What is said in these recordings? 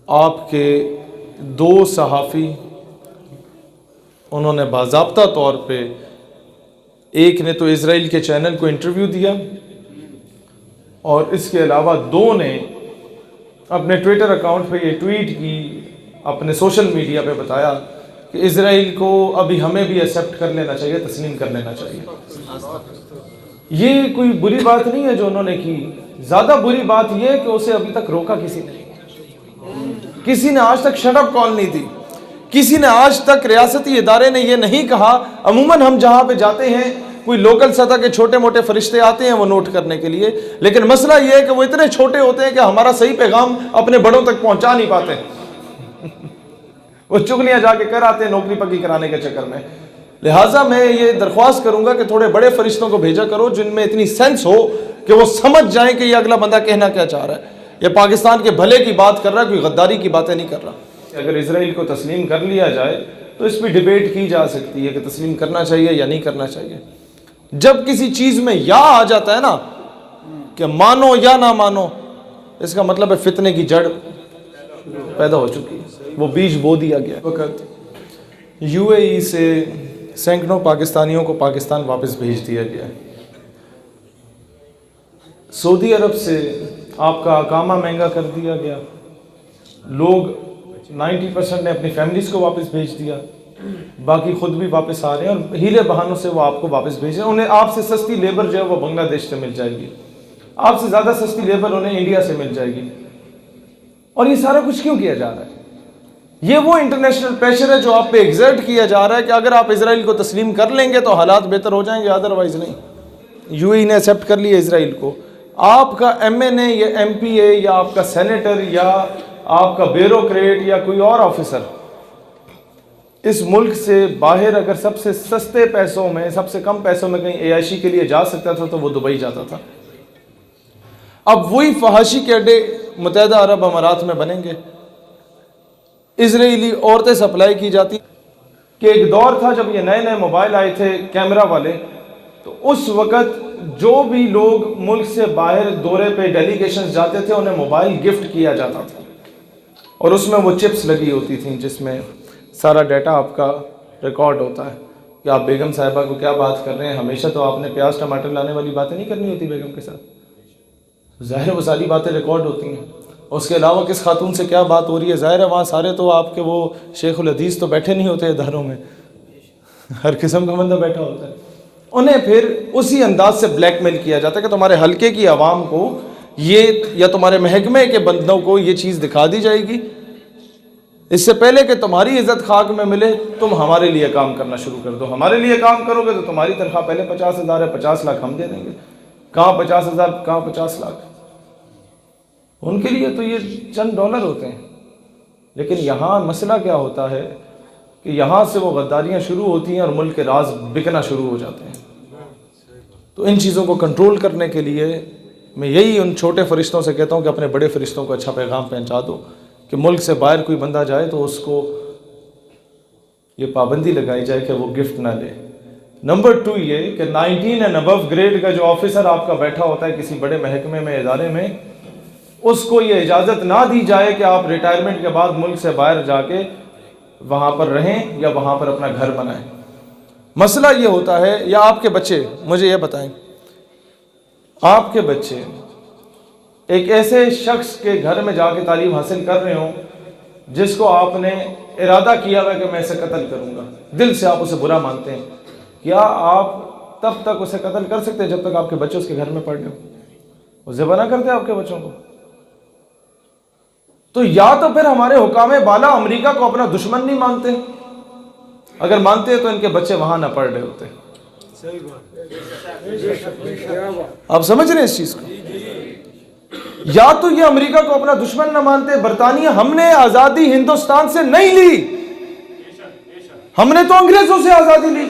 آپ کے دو صحافی انہوں نے باضابطہ طور پہ، ایک نے تو اسرائیل کے چینل کو انٹرویو دیا اور اس کے علاوہ دو نے اپنے ٹویٹر اکاؤنٹ پہ یہ ٹویٹ کی، اپنے سوشل میڈیا پہ بتایا کہ اسرائیل کو ابھی ہمیں بھی ایکسیپٹ کر لینا چاہیے، تسلیم کر لینا چاہیے۔ یہ کوئی بری بات نہیں ہے جو انہوں نے کی، زیادہ بری بات یہ ہے کہ اسے ابھی تک روکا کسی نے، کسی نے آج تک شٹ اپ کال نہیں دی، کسی نے آج تک ریاستی ادارے نے یہ نہیں کہا۔ عموماً ہم جہاں پہ جاتے ہیں کوئی لوکل سطح کے چھوٹے موٹے فرشتے آتے ہیں وہ نوٹ کرنے کے لیے، لیکن مسئلہ یہ ہے کہ وہ اتنے چھوٹے ہوتے ہیں کہ ہمارا صحیح پیغام اپنے بڑوں تک پہنچا نہیں پاتے، وہ چگلیاں جا کے کر آتے ہیں نوکری پکی کرانے کے چکر میں۔ لہٰذا میں یہ درخواست کروں گا کہ تھوڑے بڑے فرشتوں کو بھیجا کرو جن میں اتنی سینس ہو کہ وہ سمجھ جائیں کہ یہ اگلا بندہ کہنا کیا چاہ رہا ہے، یہ پاکستان کے بھلے کی بات کر رہا ہے، کوئی غداری کی باتیں نہیں کر رہا۔ اگر اسرائیل کو تسلیم کر لیا جائے تو اس پہ ڈیبیٹ کی جا سکتی ہے کہ تسلیم کرنا چاہیے یا نہیں کرنا چاہیے۔ جب کسی چیز میں یا آ جاتا ہے نا کہ مانو یا نہ مانو، اس کا مطلب ہے فتنے کی جڑ پیدا ہو چکی ہے، وہ بیج بو دیا گیا۔ وقت یو اے ای سے سینکڑوں پاکستانیوں کو پاکستان واپس بھیج دیا گیا ہے۔ سعودی عرب سے آپ کا اقامہ مہنگا کر دیا گیا، لوگ 90% نے اپنی فیملیز کو واپس بھیج دیا، باقی خود بھی واپس آ رہے ہیں اور ہیلے بہانوں سے وہ آپ کو واپس بھیج رہے ہیں۔ انہیں آپ سے سستی لیبر جو ہے وہ بنگلہ دیش سے مل جائے گی، آپ سے زیادہ سستی لیبر انہیں انڈیا سے مل جائے گی۔ اور یہ سارا کچھ کیوں کیا جا رہا ہے؟ یہ وہ انٹرنیشنل پریشر ہے جو آپ پہ ایگزرٹ کیا جا رہا ہے کہ اگر آپ اسرائیل کو تسلیم کر لیں گے تو حالات بہتر ہو جائیں گے، ادروائز نہیں۔ یو اے ای نے ایکسیپٹ کر لیا اسرائیل کو، آپ کا ایم این اے یا ایم پی اے یا آپ کا سینیٹر یا آپ کا بیوروکریٹ یا کوئی اور آفیسر اس ملک سے باہر اگر سب سے سستے پیسوں میں، سب سے کم پیسوں میں کہیں عیاشی کے لیے جا سکتا تھا تو وہ دبئی جاتا تھا۔ اب وہی فحاشی کے اڈے متحدہ عرب امارات میں بنیں گے، اسرائیلی عورتیں سپلائی کی جاتی۔ کہ ایک دور تھا جب یہ نئے نئے موبائل آئے تھے کیمرہ والے، تو اس وقت جو بھی لوگ ملک سے باہر دورے پہ ڈیلیگیشنز جاتے تھے انہیں موبائل گفٹ کیا جاتا تھا، اور اس میں وہ چپس لگی ہوتی تھیں جس میں سارا ڈیٹا آپ کا ریکارڈ ہوتا ہے کہ آپ بیگم صاحبہ کو کیا بات کر رہے ہیں۔ ہمیشہ تو آپ نے پیاز ٹماٹر لانے والی باتیں نہیں کرنی ہوتی بیگم کے ساتھ، ظاہر ہے وہ ساری باتیں ریکارڈ ہوتی ہیں۔ اس کے علاوہ کس خاتون سے کیا بات ہو رہی ہے، ظاہر ہے وہاں سارے تو آپ کے وہ شیخ الحدیث تو بیٹھے نہیں ہوتے اداروں میں، ہر قسم کا بندہ بیٹھا ہوتا ہے۔ انہیں پھر اسی انداز سے بلیک میل کیا جاتا ہے کہ تمہارے حلقے کی عوام کو یہ یا تمہارے محکمے کے بندوں کو یہ چیز دکھا دی جائے گی، اس سے پہلے کہ تمہاری عزت خاک میں ملے تم ہمارے لیے کام کرنا شروع کر دو، ہمارے لیے کام کرو گے تو تمہاری تنخواہ پہلے 50,000 ہے، 50 لاکھ ہم دے دیں گے۔ کہاں 50,000، کہاں 50 لاکھ؟ ان کے لیے تو یہ چند ڈالر ہوتے ہیں۔ لیکن یہاں مسئلہ کیا ہوتا ہے کہ یہاں سے وہ غداریاں شروع ہوتی ہیں اور ملک کے راز بکنا شروع ہو جاتے ہیں۔ تو ان چیزوں کو کنٹرول کرنے کے لیے میں یہی ان چھوٹے فرشتوں سے کہتا ہوں کہ اپنے بڑے فرشتوں کو اچھا پیغام پہنچا دو کہ ملک سے باہر کوئی بندہ جائے تو اس کو یہ پابندی لگائی جائے کہ وہ گفٹ نہ لے۔ نمبر 2 یہ کہ 19 اینڈ ابو گریڈ کا جو آفیسر آپ کا بیٹھا ہوتا ہے کسی بڑے محکمے میں، ادارے میں، اس کو یہ اجازت نہ دی جائے کہ آپ ریٹائرمنٹ کے بعد ملک سے باہر جا کے وہاں پر رہیں یا وہاں پر اپنا گھر بنائیں۔ مسئلہ یہ ہوتا ہے، یا آپ کے بچے، مجھے یہ بتائیں، آپ کے بچے ایک ایسے شخص کے گھر میں جا کے تعلیم حاصل کر رہے ہوں جس کو آپ نے ارادہ کیا ہوا کہ میں اسے قتل کروں گا، دل سے آپ اسے برا مانتے ہیں، کیا آپ تب تک اسے قتل کر سکتے ہیں جب تک آپ کے بچے اس کے گھر میں پڑھ رہے ہوں؟ وہ ذبح نہ کرتے آپ کے بچوں کو؟ تو یا تو پھر ہمارے حکام بالا امریکہ کو اپنا دشمن نہیں مانتے، اگر مانتے تو ان کے بچے وہاں نہ پڑھ رہے ہوتے۔ آپ سمجھ رہے ہیں اس چیز کو؟ یا تو یہ امریکہ کو اپنا دشمن نہ مانتے۔ برطانیہ، ہم نے آزادی ہندوستان سے نہیں لی، ہم نے تو انگریزوں سے آزادی لی۔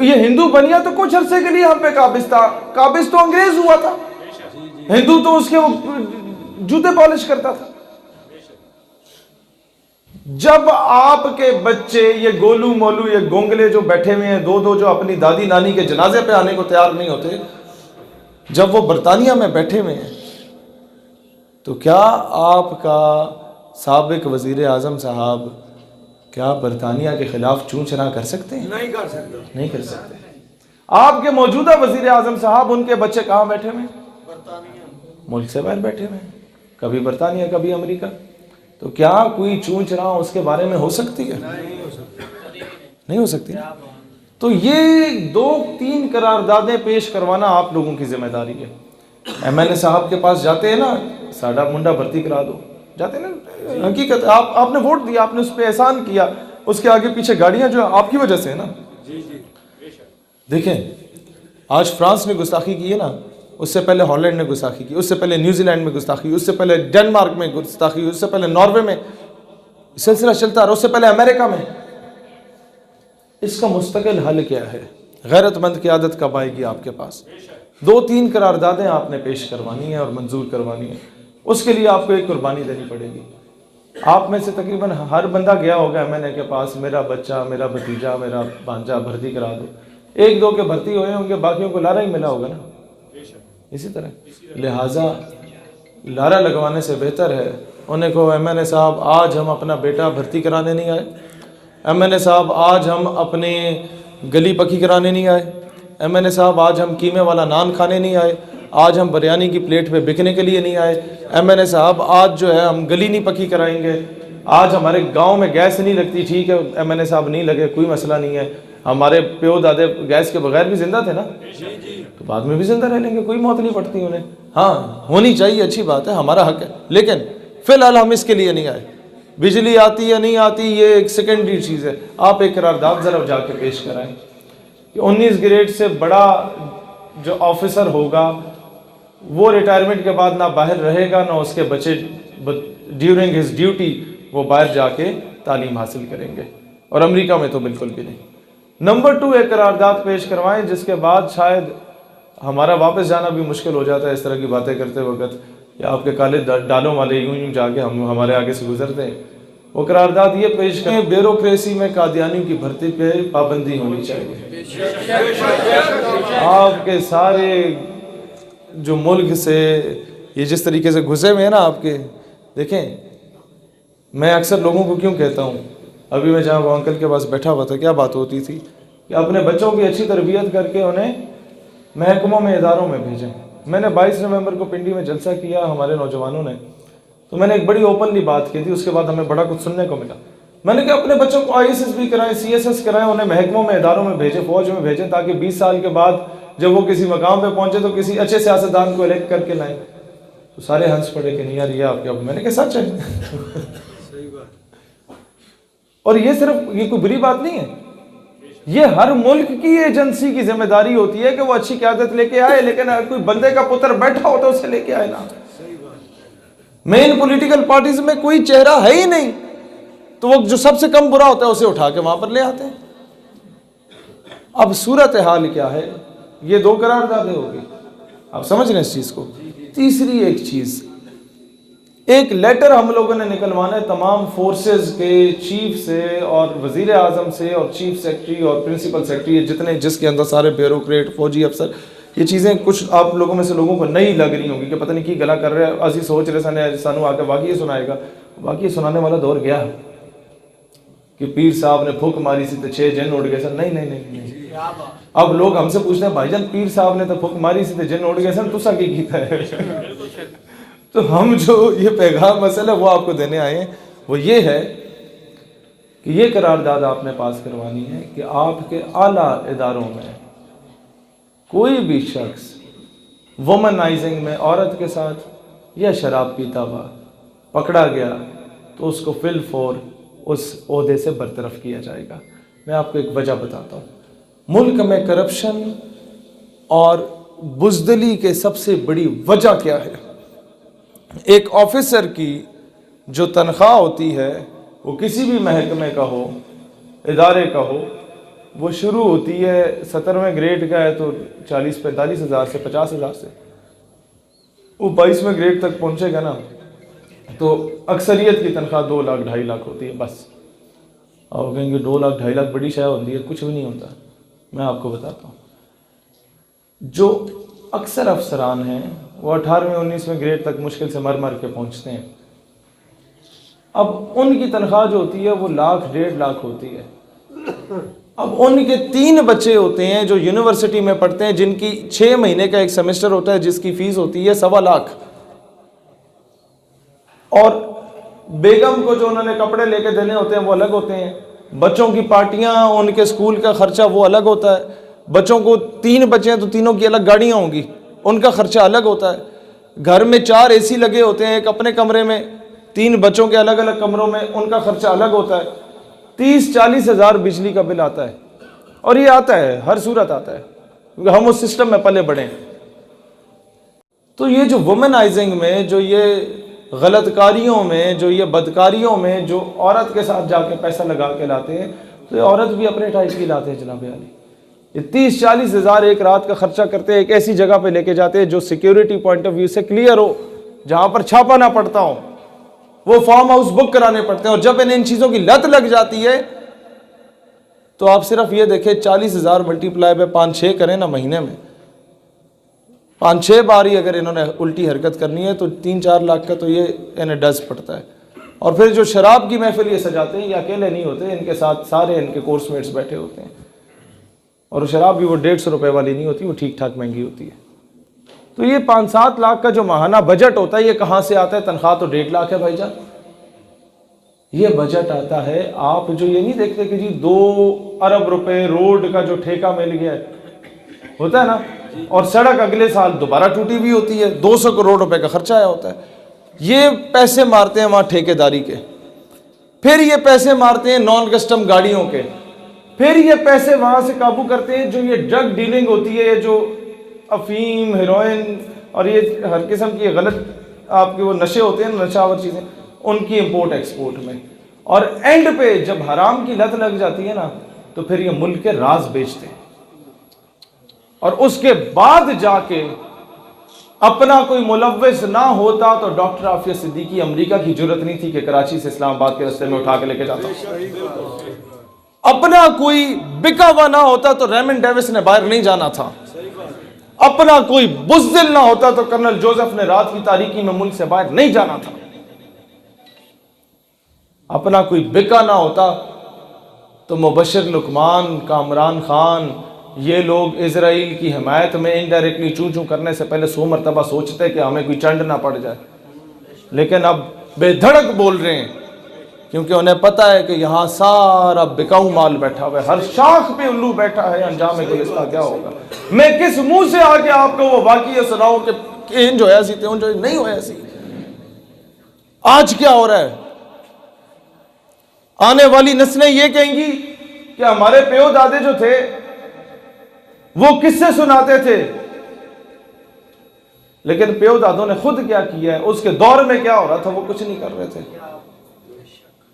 یہ ہندو بنیا تو کچھ عرصے کے لیے ہم پہ قابض تھا، قابض تو انگریز ہوا تھا، ہندو تو اس کے جوتے پالش کرتا تھا۔ جب آپ کے بچے یہ گولو مولو، یہ گونگلے جو بیٹھے ہوئے ہیں دو جو اپنی دادی نانی کے جنازے پہ آنے کو تیار نہیں ہوتے، جب وہ برطانیہ میں بیٹھے ہوئے ہیں تو کیا آپ کا سابق وزیر اعظم صاحب کیا برطانیہ کے خلاف چون چرا کر سکتے ہیں؟ نہیں کر سکتے. نہیں کر سکتے. آپ کے موجودہ وزیر اعظم صاحب، ان کے بچے کہاں بیٹھے ہوئے ہیں؟ ملک سے باہر بیٹھے ہوئے ہیں، کبھی برطانیہ کبھی امریکہ. تو کیا کوئی چون چرا اس کے بارے میں ہو سکتی ہے؟ نہیں ہو سکتی. تو یہ 2-3 قراردادیں پیش کروانا آپ لوگوں کی ذمہ داری ہے. ایم ایل اے صاحب کے پاس جاتے ہیں نا، ساڈا منڈا بھرتی کرا دو، جاتے ہیں نا. حقیقت آپ نے ووٹ دیا، آپ نے اس پہ احسان کیا، اس کے آگے پیچھے گاڑیاں جو آپ کی وجہ سے ہے نا. دیکھیں آج فرانس نے گستاخی کی ہے نا، اس سے پہلے ہالینڈ نے گستاخی کی، اس سے پہلے نیوزی لینڈ میں گستاخی، اس سے پہلے ڈنمارک میں گستاخی، اس سے پہلے ناروے میں، سلسلہ چلتا رہا، اس سے پہلے امریکہ میں. اس کا مستقل حل کیا ہے؟ غیرت مند قیادت کب آئے گی آپ کے پاس؟ 2-3 قراردادیں آپ نے پیش کروانی ہیں اور منظور کروانی ہیں. اس کے لیے آپ کو ایک قربانی دینی پڑے گی. آپ میں سے تقریباً ہر بندہ گیا ہوگا ایم این اے کے پاس، میرا بچہ، میرا بھتیجا، میرا بھانجا بھرتی کرا دو. 1-2 کے بھرتی ہوئے ہوں گے، باقیوں کو لارا ہی ملا ہوگا نا. اسی طرح لہٰذا لارا لگوانے سے بہتر ہے انہیں کو ایم این اے صاحب آج ہم اپنا بیٹا بھرتی کرانے نہیں آئے، ایم این اے صاحب آج ہم اپنے گلی پکی کرانے نہیں آئے، ایم این اے صاحب آج ہم قیمے والا نان کھانے نہیں آئے، آج ہم بریانی کی پلیٹ پہ بکنے کے لیے نہیں آئے، ایم این اے صاحب آج جو ہے ہم گلی نہیں پکی کرائیں گے، آج ہمارے گاؤں میں گیس نہیں لگتی، ٹھیک ہے ایم این اے صاحب نہیں لگے، کوئی مسئلہ نہیں ہے، ہمارے پیو دادے گیس کے بغیر بھی زندہ تھے نا، تو بعد میں بھی زندہ رہ لیں گے، کوئی موت نہیں پڑتی انہیں. ہاں ہونی چاہیے، اچھی بات ہے، ہمارا حق ہے، لیکن فی الحال ہم اس کے لیے نہیں آئے. بجلی آتی یا نہیں آتی یہ ایک سیکنڈری چیز ہے. آپ ایک قرارداد ذرا جا کے پیش کرائیں کہ 19 گریڈ سے بڑا جو آفیسر ہوگا وہ ریٹائرمنٹ کے بعد نہ باہر رہے گا، نہ اس کے بچے ڈیورنگ ہز ڈیوٹی وہ باہر جا کے تعلیم حاصل کریں گے، اور امریکہ میں تو بالکل بھی نہیں. نمبر 2 ایک قرارداد پیش کروائیں جس کے بعد شاید ہمارا واپس جانا بھی مشکل ہو جاتا ہے اس طرح کی باتیں کرتے وقت، یا آپ کے کالے ڈالوں والے یوں جا کے ہمارے آگے سے گزرتے ہیں. وہ قرارداد یہ پیش کریں بیوروکریسی میں قادیانیوں کی بھرتی پہ پابندی ہونی چاہیے. آپ کے سارے جو ملک سے یہ جس طریقے سے گھسے ہوئے ہیں نا آپ کے، دیکھیں میں اکثر لوگوں کو کیوں کہتا ہوں، ابھی میں جہاں وہ انکل کے پاس بیٹھا ہوا تھا کیا بات ہوتی تھی کہ اپنے بچوں کی اچھی تربیت کر کے انہیں محکموں میں اداروں میں بھیجیں. میں نے 22 نومبر کو پنڈی میں جلسہ کیا ہمارے نوجوانوں نے، تو میں نے ایک بڑی اوپنلی بات کی تھی، اس کے بعد ہمیں بڑا کچھ سننے کو ملا. میں نے کہا اپنے بچوں کو ISSB کرائیں، CSS کرائیں، انہیں محکموں میں اداروں میں بھیجیں، فوج میں بھیجیں، تاکہ 20 سال کے بعد جب وہ کسی مقام پہ پہنچے تو کسی اچھے سیاستدان کو الیکٹ کر کے لائیں. تو سارے ہنس پڑے کہ نہیں یار یہ آپ کیا. میں نے کہا سچ ہے. اور یہ صرف یہ کوئی بری بات نہیں ہے، یہ ہر ملک کی ایجنسی کی ذمہ داری ہوتی ہے کہ وہ اچھی قیادت لے کے آئے، لیکن اگر کوئی بندے کا پتر بیٹھا ہو تو اسے لے کے آئے نا. مین پولیٹیکل پارٹیز میں کوئی چہرہ ہے ہی نہیں تو وہ جو سب سے کم برا ہوتا ہے اسے اٹھا کے وہاں پر لے آتے ہیں. اب صورتحال کیا ہے؟ یہ 2 قراردادیں ہوگی، آپ سمجھ رہے ہیں اس چیز کو. تیسری ایک چیز، ایک لیٹر ہم لوگوں نے نکلوانا ہے تمام فورسز کے چیف سے اور وزیر اعظم سے اور چیف سیکرٹری اور پرنسپل سیکرٹری، جتنے جس کے اندر سارے بیوروکریٹ فوجی افسر. یہ چیزیں کچھ آپ لوگوں میں سے لوگوں کو نئی لگ رہی ہوں گی کہ پتہ نہیں کی گلا کر رہے ہیں، اسی سوچ رہے سنے سانو آ کے واقعی سنائے گا. واقعی سنانے والا دور گیا کہ پیر صاحب نے پھوک ماری سی تو 6 جن اڑ گئے سن. نہیں. اب لوگ ہم سے پوچھتے ہیں بھائی جان پیر صاحب نے تو پھوک ماری سی تو جن اڑ گئے سن، تسا کی کیتا ہے؟ تو ہم جو یہ پیغام مسئلہ وہ آپ کو دینے آئے ہیں وہ یہ ہے کہ یہ قرارداد آپ نے پاس کروانی ہے کہ آپ کے اعلیٰ اداروں میں کوئی بھی شخص وومنائزنگ میں عورت کے ساتھ یا شراب پیتا ہوا پکڑا گیا تو اس کو فی الفور اس عہدے سے برطرف کیا جائے گا. میں آپ کو ایک وجہ بتاتا ہوں. ملک میں کرپشن اور بزدلی کے سب سے بڑی وجہ کیا ہے؟ ایک آفیسر کی جو تنخواہ ہوتی ہے وہ کسی بھی محکمے کا ہو، ادارے کا ہو، وہ شروع ہوتی ہے 17ویں گریڈ کا ہے تو 40-45 ہزار سے 50 ہزار سے، وہ 22ویں گریڈ تک پہنچے گا نا تو اکثریت کی تنخواہ 2 لاکھ 2.5 لاکھ ہوتی ہے بس. اور کہیں گے 2 لاکھ 2.5 لاکھ بڑی شے ہوتی ہے، کچھ بھی نہیں ہوتا. میں آپ کو بتاتا ہوں، جو اکثر افسران ہیں وہ 18ویں 19ویں گریڈ تک مشکل سے مر مر کے پہنچتے ہیں. اب ان کی تنخواہ جو ہوتی ہے وہ 1,00,000 1,50,000 ہوتی ہے. اب ان کے 3 بچے ہوتے ہیں جو یونیورسٹی میں پڑھتے ہیں جن کی 6 مہینے کا ایک سیمسٹر ہوتا ہے جس کی فیس ہوتی ہے 1,25,000. اور بیگم کو جو انہوں نے کپڑے لے کے دینے ہوتے ہیں وہ الگ ہوتے ہیں. بچوں کی پارٹیاں ان کے اسکول کا خرچہ وہ الگ ہوتا ہے. بچوں کو 3 بچے ہیں تو تینوں کی الگ گاڑیاں ہوں گی, ان کا خرچہ الگ ہوتا ہے. گھر میں 4 AC لگے ہوتے ہیں, ایک اپنے کمرے میں, 3 بچوں کے الگ الگ کمروں میں, ان کا خرچہ الگ ہوتا ہے. 30-40 ہزار بجلی کا بل آتا ہے. اور یہ آتا ہے, ہر صورت آتا ہے, کیونکہ ہم اس سسٹم میں پلے بڑھے ہیں. تو یہ جو وومنائزنگ میں, جو یہ غلط کاریوں میں, جو یہ بدکاریوں میں جو عورت کے ساتھ جا کے پیسہ لگا کے لاتے ہیں, تو یہ عورت بھی اپنے ٹائپ کی لاتے ہیں جناب عالی. یہ 30-40 ہزار ایک رات کا خرچہ کرتے ہیں, ایک ایسی جگہ پہ لے کے جاتے ہیں جو سیکیورٹی پوائنٹ آف ویو سے کلیئر ہو, جہاں پر چھاپا نہ پڑتا ہو, وہ فارم ہاؤس بک کرانے پڑتے ہیں. اور جب انہیں ان چیزوں کی لت لگ جاتی ہے تو آپ صرف یہ دیکھیں 40,000 ملٹیپلائی پہ 5-6 کریں نا مہینے میں, 5-6 بار ہی اگر انہوں نے الٹی حرکت کرنی ہے تو 3-4 لاکھ کا تو یہ انہیں ڈز پڑتا ہے. اور پھر جو شراب کی محفل یہ سجاتے ہیں یہ اکیلے نہیں ہوتے, ان کے ساتھ سارے ان کے کورس میٹس بیٹھے ہوتے ہیں. اور شراب بھی وہ 150 روپے والی نہیں ہوتی, وہ ٹھیک ٹھاک مہنگی ہوتی ہے. تو یہ 5-7 لاکھ کا جو ماہانہ بجٹ ہوتا ہے یہ کہاں سے آتا ہے؟ تنخواہ تو 1.5 لاکھ ہے بھائی جان. یہ بجٹ آتا ہے, آپ جو یہ نہیں دیکھتے کہ جی 2 ارب روپے روڈ کا جو ٹھیکہ مل گیا ہے, ہوتا ہے نا, اور سڑک اگلے سال دوبارہ ٹوٹی ہوئی ہوتی ہے, 200 کروڑ روپے کا خرچہ آیا ہوتا ہے. یہ پیسے مارتے ہیں وہاں ٹھیکے داری کے, پھر یہ پیسے مارتے ہیں نان کسٹم گاڑیوں کے, پھر یہ پیسے وہاں سے قابو کرتے ہیں جو یہ ڈرگ ڈیلنگ ہوتی ہے, جو افیم, ہیروئن اور یہ ہر قسم کی غلط آپ کے وہ نشے ہوتے ہیں, نشہ آور چیزیں, ان کی امپورٹ ایکسپورٹ میں. اور اینڈ پہ جب حرام کی لت لگ جاتی ہے نا تو پھر یہ ملک کے راز بیچتے ہیں. اور اس کے بعد جا کے اپنا کوئی ملوث نہ ہوتا تو ڈاکٹر عافیہ صدیقی امریکہ کی جرت نہیں تھی کہ کراچی سے اسلام آباد کے راستے میں اٹھا کے لے کے جاتا. اپنا کوئی بکا ہوا نہ ہوتا تو ریمن ڈیوس نے باہر نہیں جانا تھا. اپنا کوئی بزدل نہ ہوتا تو کرنل جوزف نے رات کی تاریکی میں ملک سے باہر نہیں جانا تھا. اپنا کوئی بکا نہ ہوتا تو مبشر لقمان, کامران خان, یہ لوگ اسرائیل کی حمایت میں انڈائریکٹلی چوں چوں کرنے سے پہلے 100 مرتبہ سوچتے کہ ہمیں کوئی چنڈ نہ پڑ جائے. لیکن اب بے دھڑک بول رہے ہیں کیونکہ انہیں پتہ ہے کہ یہاں سارا بکاؤ مال بیٹھا ہوا ہے, ہر شاخ پہ الو بیٹھا ہے, انجام گلستہ کیا ہوگا. میں کس منہ سے آگے آپ کو وہ واقعہ سناؤں کہ انج ہویا سی تے انج نہیں ہویا سی. آج کیا ہو رہا ہے؟ آنے والی نسلیں یہ کہیں گی کہ ہمارے پیو دادے جو تھے وہ کس سے سناتے تھے, لیکن پیو دادوں نے خود کیا کیا ہے, اس کے دور میں کیا ہو رہا تھا وہ کچھ نہیں کر رہے تھے.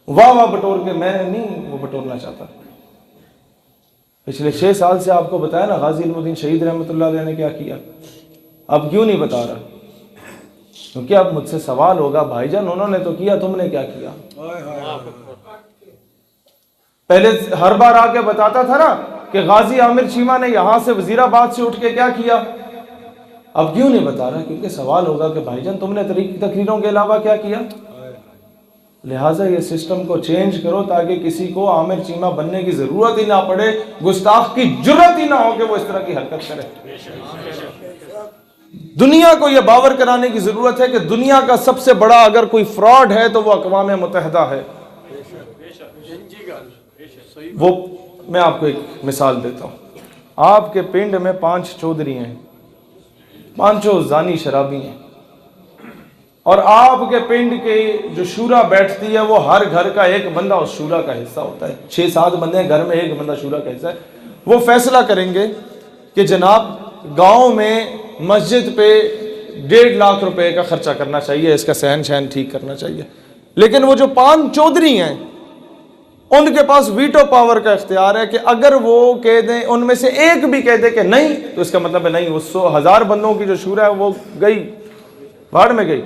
واہ واہ بٹور کے میں نہیں وہ بٹورنا چاہتا. پچھلے 6 سال سے آپ کو بتایا نا غازی علم الدین شہید رحمۃ اللہ علیہ نے کیا کیا. اب کیوں نہیں بتا رہا؟ کیونکہ اب مجھ سے سوال ہوگا, بھائی جان انہوں نے تو کیا, تم نے کیا کیا؟ پہلے ہر بار آ کے بتاتا تھا نا کہ غازی عامر چیمہ نے یہاں سے وزیر آباد سے اٹھ کے کیا کیا. اب کیوں نہیں بتا رہا؟ کیونکہ سوال ہوگا کہ بھائی جان تم نے تقریروں کے علاوہ کیا کیا. لہٰذا یہ سسٹم کو چینج کرو تاکہ کسی کو عامر چیمہ بننے کی ضرورت ہی نہ پڑے, گستاخ کی جرت ہی نہ ہو کہ وہ اس طرح کی حرکت کرے. دنیا کو یہ باور کرانے کی ضرورت ہے کہ دنیا کا سب سے بڑا اگر کوئی فراڈ ہے تو وہ اقوام متحدہ ہے. وہ میں آپ کو ایک مثال دیتا ہوں. آپ کے پنڈ میں 5 چودھری ہیں, 5 زانی شرابی ہیں, اور آپ کے پنڈ کے جو شورا بیٹھتی ہے وہ ہر گھر کا ایک بندہ اس شورا کا حصہ ہوتا ہے. 6-7 بندے ہیں گھر میں, ایک بندہ شورا کا حصہ ہے. وہ فیصلہ کریں گے کہ جناب گاؤں میں مسجد پہ 1.5 لاکھ روپے کا خرچہ کرنا چاہیے, اس کا صحن شہن ٹھیک کرنا چاہیے. لیکن وہ جو 5 چودھری ہیں ان کے پاس ویٹو پاور کا اختیار ہے کہ اگر وہ کہہ دیں, ان میں سے ایک بھی کہہ دے کہ نہیں, تو اس کا مطلب ہے نہیں, وہ 100,000 بندوں کی جو شورا ہے وہ گئی, بھاڑ میں گئی.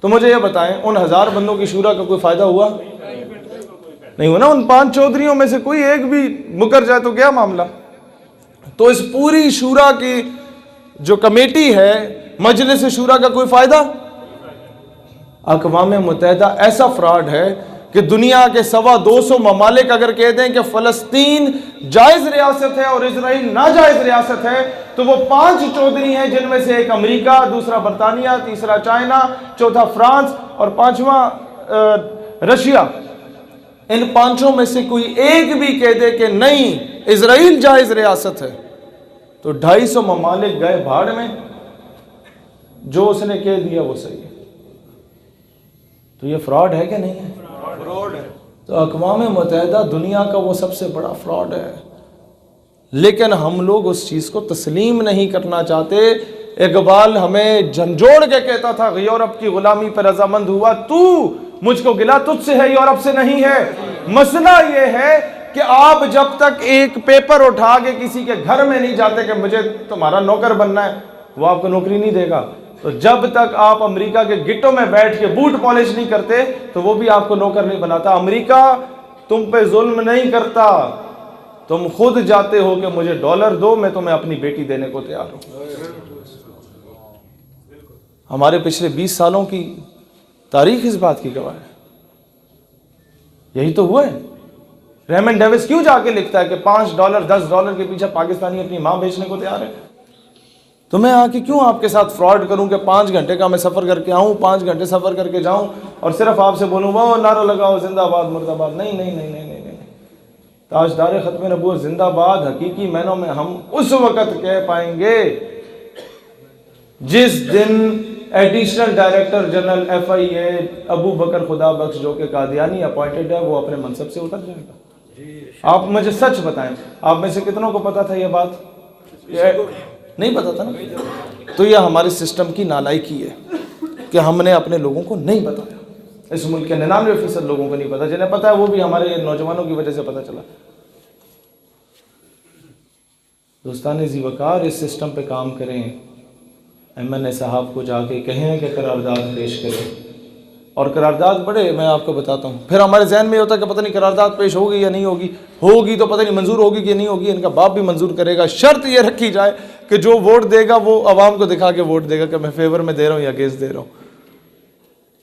تو مجھے یہ بتائیں ان 1000 بندوں کی شورا کا کوئی فائدہ ہوا؟ نہیں ہوا نا. ان 5 چودھریوں میں سے کوئی ایک بھی مکر جائے تو کیا معاملہ. تو اس پوری شورا کی جو کمیٹی ہے مجلس شورا کا کوئی فائدہ؟ اقوام متحدہ ایسا فراڈ ہے کہ دنیا کے 250 ممالک اگر کہہ دیں کہ فلسطین جائز ریاست ہے اور اسرائیل ناجائز ریاست ہے تو وہ 5 چودھری ہیں، جن میں سے ایک امریکہ، دوسرا برطانیہ، تیسرا چائنا، چوتھا فرانس اور 5واں رشیا۔ ان 5 میں سے کوئی ایک بھی کہہ دے کہ نہیں اسرائیل جائز ریاست ہے تو 250 ممالک گئے بھاڑ میں، جو اس نے کہہ دیا وہ صحیح ہے۔ تو یہ فراڈ ہے کہ نہیں ہے؟ فراڈ ہے۔ تو اقوام متحدہ دنیا کا وہ سب سے بڑا فراڈ ہے، لیکن ہم لوگ اس چیز کو تسلیم نہیں کرنا چاہتے۔ اقبال ہمیں جھنجھوڑ کے کہتا تھا یورپ کی غلامی پر رضامند ہوا تو، مجھ کو گلہ تجھ سے ہے یورپ سے نہیں ہے۔ مسئلہ یہ ہے کہ آپ جب تک ایک پیپر اٹھا کے کسی کے گھر میں نہیں جاتے کہ مجھے تمہارا نوکر بننا ہے، وہ آپ کو نوکری نہیں دے گا۔ تو جب تک آپ امریکہ کے گٹوں میں بیٹھ کے بوٹ پالش نہیں کرتے تو وہ بھی آپ کو نوکر نہیں بناتا۔ امریکہ تم پہ ظلم نہیں کرتا، تم خود جاتے ہو کہ مجھے ڈالر دو، میں تمہیں اپنی بیٹی دینے کو تیار ہوں۔ ہمارے پچھلے 20 سالوں کی تاریخ اس بات کی گواہ ہے۔ یہی تو ہوا ہے۔ ریمن ڈیوس کیوں جا کے لکھتا ہے کہ $5 $10 کے پیچھے پاکستانی اپنی ماں بیچنے کو تیار ہے؟ تو میں آ کے کیوں آپ کے ساتھ فراڈ کروں کہ 5 گھنٹے کا میں سفر کر کے آؤں، 5 گھنٹے سفر کر کے جاؤں اور صرف آپ سے بولوں وہ نعرہ لگاؤ زندہ باد مرد آباد؟ نہیں نہیں نہیں نہیں نہیں نہیں۔ تاجدار ختم نبوت زندہ باد حقیقی معنوں میں ہم اس وقت کہہ پائیں گے جس دن ایڈیشنل ڈائریکٹر جنرل FIA ابو بکر خدا بخش جو کہ قادیانی اپوائنٹڈ ہے وہ اپنے منصب سے اتر جائے گا۔ آپ مجھے سچ بتائیں، آپ میں سے کتنوں کو پتا تھا یہ بات؟ نہیں پتا تھا نا؟ تو یہ ہمارے سسٹم کی نالائکی ہے کہ ہم نے اپنے لوگوں کو نہیں بتایا۔ اس ملک کے 99% لوگوں کو نہیں پتا، جنہیں پتا ہے وہ بھی ہمارے نوجوانوں کی وجہ سے پتا چلا۔ دوستان ذی وقار اس سسٹم پہ کام کریں، MNA صاحب کو جا کے کہیں کہ قرارداد پیش کریں، اور قرارداد بڑے میں آپ کو بتاتا ہوں، پھر ہمارے ذہن میں یہ ہوتا ہے کہ پتہ نہیں قرارداد پیش ہوگی یا نہیں ہوگی، ہوگی تو پتہ نہیں منظور ہوگی کہ نہیں ہوگی، ان کا باپ بھی منظور کرے گا۔ شرط یہ رکھی جائے کہ جو ووٹ دے گا وہ عوام کو دکھا کے ووٹ دے گا کہ میں فیور میں دے رہا ہوں یا اگینسٹ دے رہا ہوں۔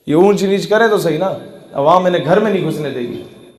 یہ اونچ نیچ کرے تو صحیح نا، عوام انہیں گھر میں نہیں گھسنے دے گی۔